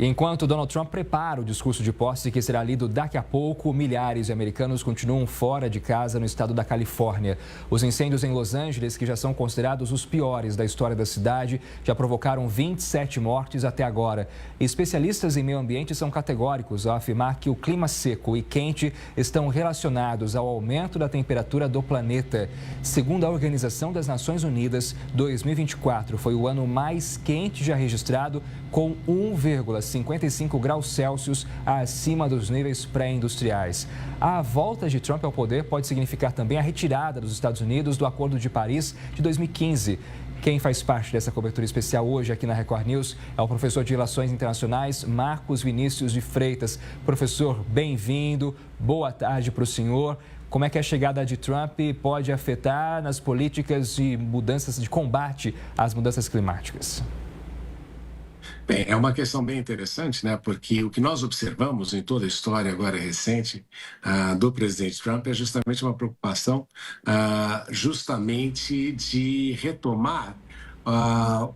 Enquanto Donald Trump prepara o discurso de posse que será lido daqui a pouco, milhares de americanos continuam fora de casa no estado da Califórnia. Os incêndios em Los Angeles, que já são considerados os piores da história da cidade, já provocaram 27 mortes até agora. Especialistas em meio ambiente são categóricos ao afirmar que o clima seco e quente estão relacionados ao aumento da temperatura do planeta. Segundo a Organização das Nações Unidas, 2024 foi o ano mais quente já registrado, com 1,55 graus Celsius acima dos níveis pré-industriais. A volta de Trump ao poder pode significar também a retirada dos Estados Unidos do Acordo de Paris de 2015. Quem faz parte dessa cobertura especial hoje aqui na Record News é o professor de Relações Internacionais, Marcos Vinícius de Freitas. Professor, bem-vindo, boa tarde para o senhor. Como é que a chegada de Trump pode afetar nas políticas de mudanças, de combate às mudanças climáticas? Bem, é uma questão bem interessante, né? Porque o que nós observamos em toda a história agora recente do presidente Trump é justamente uma preocupação justamente de retomar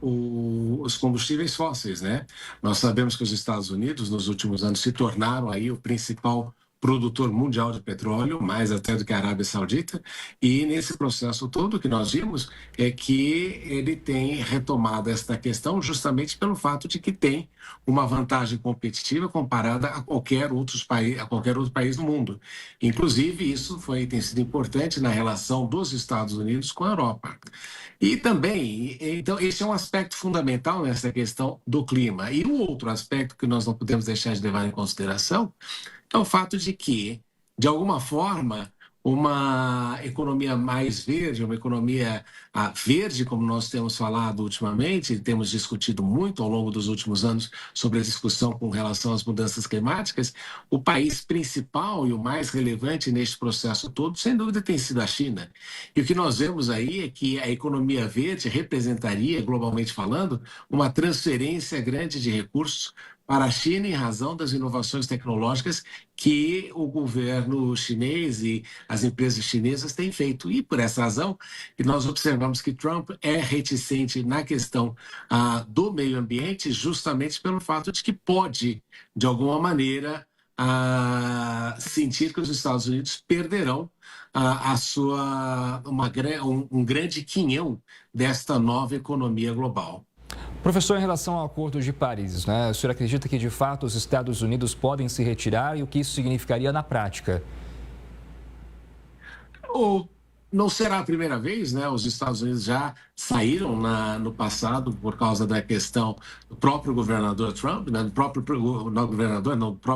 os combustíveis fósseis, né? Nós sabemos que os Estados Unidos, nos últimos anos, se tornaram aí o principal produtor mundial de petróleo, mais até do que a Arábia Saudita, e nesse processo todo o que nós vimos é que ele tem retomado esta questão justamente pelo fato de que tem uma vantagem competitiva comparada a qualquer outro país do mundo. Inclusive, isso tem sido importante na relação dos Estados Unidos com a Europa. E também, então, esse é um aspecto fundamental nessa questão do clima. E o outro aspecto que nós não podemos deixar de levar em consideração é o fato de que, de alguma forma, uma economia mais verde, uma economia verde, como nós temos falado ultimamente, temos discutido muito ao longo dos últimos anos sobre a discussão com relação às mudanças climáticas, o país principal e o mais relevante neste processo todo, sem dúvida, tem sido a China. E o que nós vemos aí é que a economia verde representaria, globalmente falando, uma transferência grande de recursos para a China em razão das inovações tecnológicas que o governo chinês e as empresas chinesas têm feito. E por essa razão, nós observamos que Trump é reticente na questão do meio ambiente, justamente pelo fato de que pode, de alguma maneira, sentir que os Estados Unidos perderão um grande quinhão desta nova economia global. Professor, em relação ao Acordo de Paris, né, o senhor acredita que, de fato, os Estados Unidos podem se retirar e o que isso significaria na prática? Não será a primeira vez, né? Os Estados Unidos já saíram no passado por causa da questão do próprio governador Trump, né? Do próprio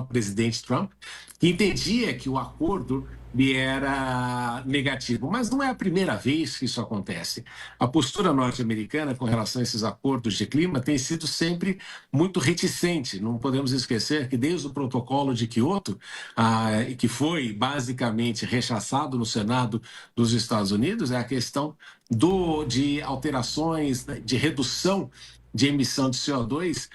presidente Trump, que entendia que o acordo era negativo. Mas não é a primeira vez que isso acontece. A postura norte-americana com relação a esses acordos de clima tem sido sempre muito reticente. Não podemos esquecer que desde o protocolo de Kyoto, que foi basicamente rechaçado no Senado dos Estados Unidos, é a questão de alterações, de redução de emissão de CO2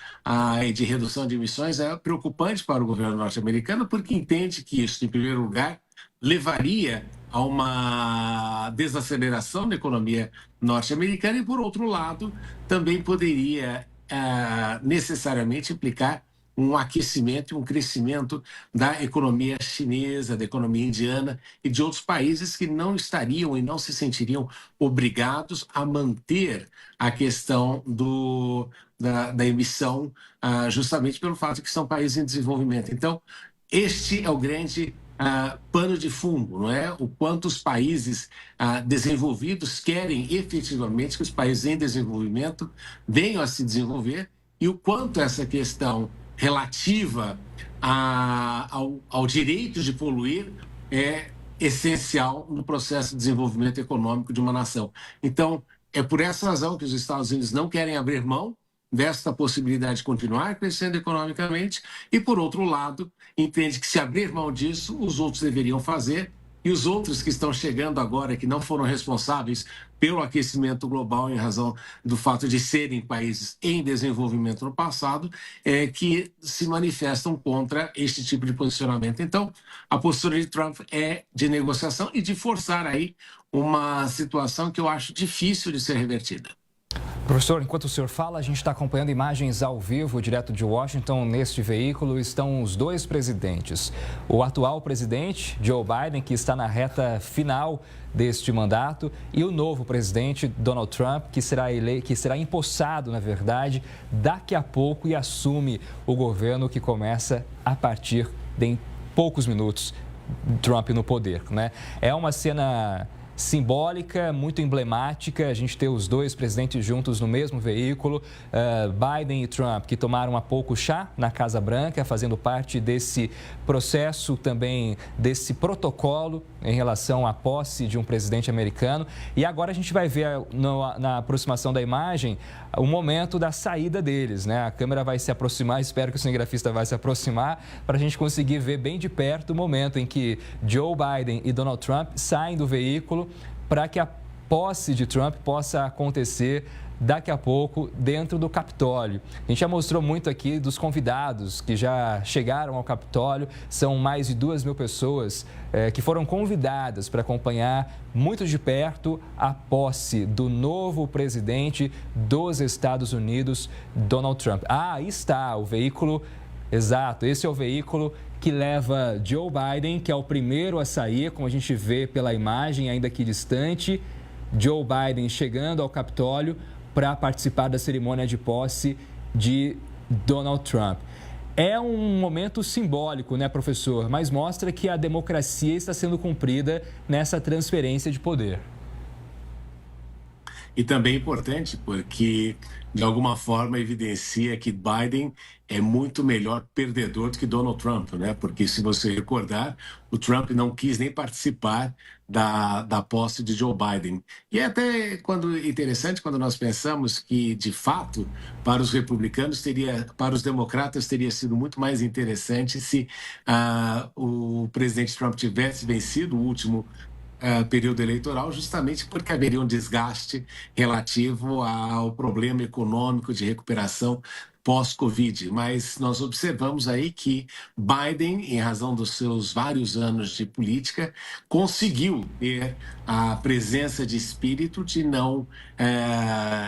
e de redução de emissões é preocupante para o governo norte-americano, porque entende que isso, em primeiro lugar, levaria a uma desaceleração da economia norte-americana e, por outro lado, também poderia necessariamente implicar um aquecimento e um crescimento da economia chinesa, da economia indiana e de outros países que não estariam e não se sentiriam obrigados a manter a questão da emissão, justamente pelo fato de que são países em desenvolvimento. Então, este é o grande pano de fundo, não é? O quanto os países desenvolvidos querem efetivamente que os países em desenvolvimento venham a se desenvolver e o quanto essa questão relativa ao direito de poluir é essencial no processo de desenvolvimento econômico de uma nação. Então, é por essa razão que os Estados Unidos não querem abrir mão desta possibilidade de continuar crescendo economicamente e, por outro lado, entende que se abrir mão disso, os outros deveriam fazer e os outros que estão chegando agora, que não foram responsáveis pelo aquecimento global em razão do fato de serem países em desenvolvimento no passado, que se manifestam contra este tipo de posicionamento. Então, a postura de Trump é de negociação e de forçar aí uma situação que eu acho difícil de ser revertida. Professor, enquanto o senhor fala, a gente está acompanhando imagens ao vivo, direto de Washington. Neste veículo estão os dois presidentes. O atual presidente, Joe Biden, que está na reta final deste mandato, e o novo presidente, Donald Trump, que será empossado, na verdade, daqui a pouco e assume o governo que começa a partir de poucos minutos, Trump no poder, né? É uma cena simbólica, muito emblemática, a gente ter os dois presidentes juntos no mesmo veículo, Biden e Trump, que tomaram há pouco chá na Casa Branca, fazendo parte desse processo também, desse protocolo em relação à posse de um presidente americano. E agora a gente vai ver na aproximação da imagem o momento da saída deles, né? A câmera vai se aproximar, espero que o cinegrafista vai se aproximar para a gente conseguir ver bem de perto o momento em que Joe Biden e Donald Trump saem do veículo para que a posse de Trump possa acontecer daqui a pouco dentro do Capitólio. A gente já mostrou muito aqui dos convidados que já chegaram ao Capitólio. São mais de 2.000 pessoas que foram convidadas para acompanhar muito de perto a posse do novo presidente dos Estados Unidos, Donald Trump. Ah, aí está o veículo, exato, esse é o veículo que leva Joe Biden, que é o primeiro a sair, como a gente vê pela imagem, ainda que distante. Joe Biden chegando ao Capitólio para participar da cerimônia de posse de Donald Trump. É um momento simbólico, né, professor? Mas mostra que a democracia está sendo cumprida nessa transferência de poder. E também é importante porque, de alguma forma, evidencia que Biden é muito melhor perdedor do que Donald Trump, né? Porque, se você recordar, o Trump não quis nem participar da posse de Joe Biden. E é até interessante quando nós pensamos que, de fato, para os republicanos, para os democratas, teria sido muito mais interessante se o presidente Trump tivesse vencido o último período eleitoral, justamente porque haveria um desgaste relativo ao problema econômico de recuperação pós-Covid. Mas nós observamos aí que Biden, em razão dos seus vários anos de política, conseguiu ter a presença de espírito de não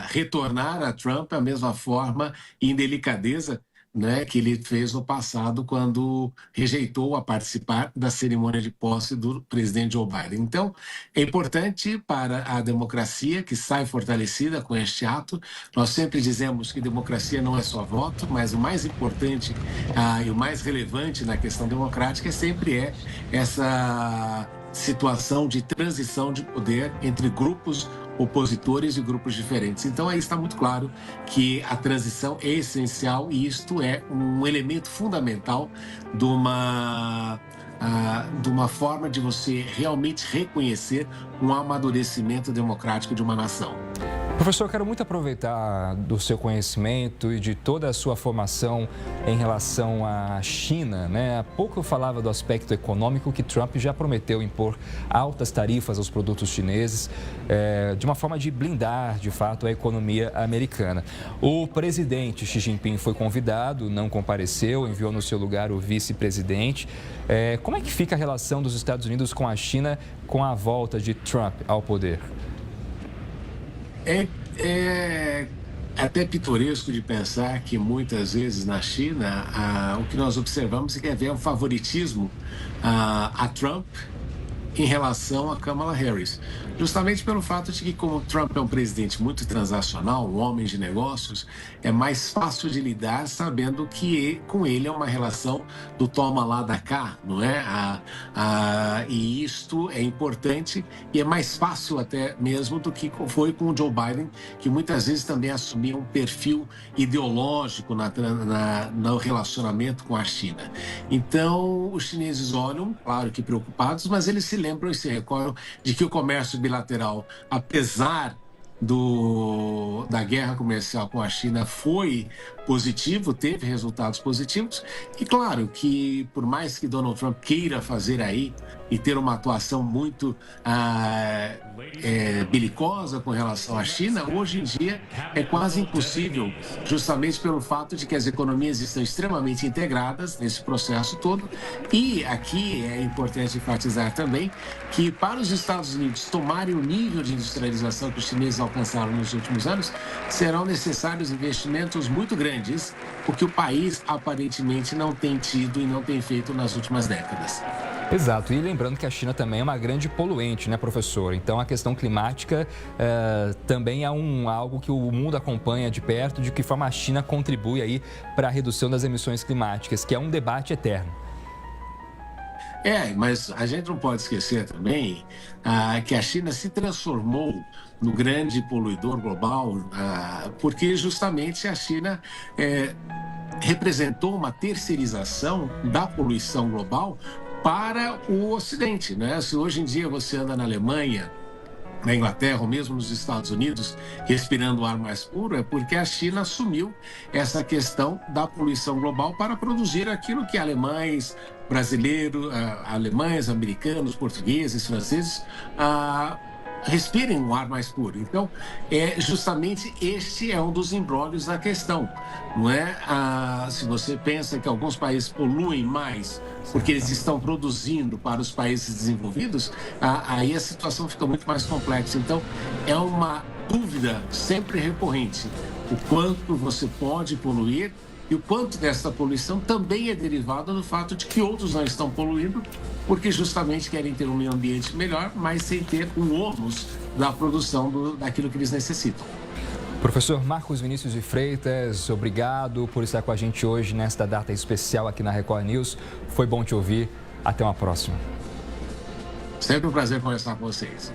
retornar a Trump a mesma forma e indelicadeza, né, que ele fez no passado quando rejeitou a participar da cerimônia de posse do presidente Joe Biden. Então, é importante para a democracia que sai fortalecida com este ato. Nós sempre dizemos que democracia não é só voto, mas o mais importante e o mais relevante na questão democrática sempre essa situação de transição de poder entre grupos opositores e grupos diferentes. Então, aí está muito claro que a transição é essencial e isto é um elemento fundamental de uma forma de você realmente reconhecer um amadurecimento democrático de uma nação. Professor, eu quero muito aproveitar do seu conhecimento e de toda a sua formação em relação à China, né? Há pouco eu falava do aspecto econômico que Trump já prometeu impor altas tarifas aos produtos chineses, de uma forma de blindar, de fato, a economia americana. O presidente Xi Jinping foi convidado, não compareceu, enviou no seu lugar o vice-presidente. Como é que fica a relação dos Estados Unidos com a China com a volta de Trump ao poder? É até pitoresco de pensar que muitas vezes na China o que nós observamos é que havia um favoritismo a Trump em relação a Kamala Harris, justamente pelo fato de que, como Trump é um presidente muito transacional, um homem de negócios, é mais fácil de lidar sabendo que com ele é uma relação do toma lá da cá, não é? E isto é importante e é mais fácil até mesmo do que foi com o Joe Biden, que muitas vezes também assumia um perfil ideológico no relacionamento com a China. Então, os chineses olham, claro que preocupados, mas eles se lembram e se recordam de que o comércio bilateral, apesar da guerra comercial com a China, foi positivo, teve resultados positivos. E claro que, por mais que Donald Trump queira fazer aí e ter uma atuação muito belicosa com relação à China, hoje em dia é quase impossível, justamente pelo fato de que as economias estão extremamente integradas nesse processo todo. E aqui é importante enfatizar também que, para os Estados Unidos tomarem o nível de industrialização que os chineses alcançaram nos últimos anos, serão necessários investimentos muito grandes, o que o país aparentemente não tem tido e não tem feito nas últimas décadas. Exato, e lembrando que a China também é uma grande poluente, né, professor? Então a questão climática também é algo que o mundo acompanha de perto, de que forma a China contribui aí para a redução das emissões climáticas, que é um debate eterno. Mas a gente não pode esquecer também que a China se transformou no grande poluidor global, porque justamente a China representou uma terceirização da poluição global para o Ocidente, né? Se hoje em dia você anda na Alemanha, na Inglaterra ou mesmo nos Estados Unidos, respirando o ar mais puro, é porque a China assumiu essa questão da poluição global para produzir aquilo que alemães, brasileiros, alemães, americanos, portugueses, franceses respirem um ar mais puro. Então, justamente este é um dos imbróglios da questão, não é? Se você pensa que alguns países poluem mais porque eles estão produzindo para os países desenvolvidos, aí a situação fica muito mais complexa. Então, é uma dúvida sempre recorrente, o quanto você pode poluir e o quanto dessa poluição também é derivada do fato de que outros não estão poluindo, porque justamente querem ter um meio ambiente melhor, mas sem ter o ônus da produção daquilo que eles necessitam. Professor Marcos Vinícius de Freitas, obrigado por estar com a gente hoje nesta data especial aqui na Record News. Foi bom te ouvir. Até uma próxima. Sempre um prazer conversar com vocês.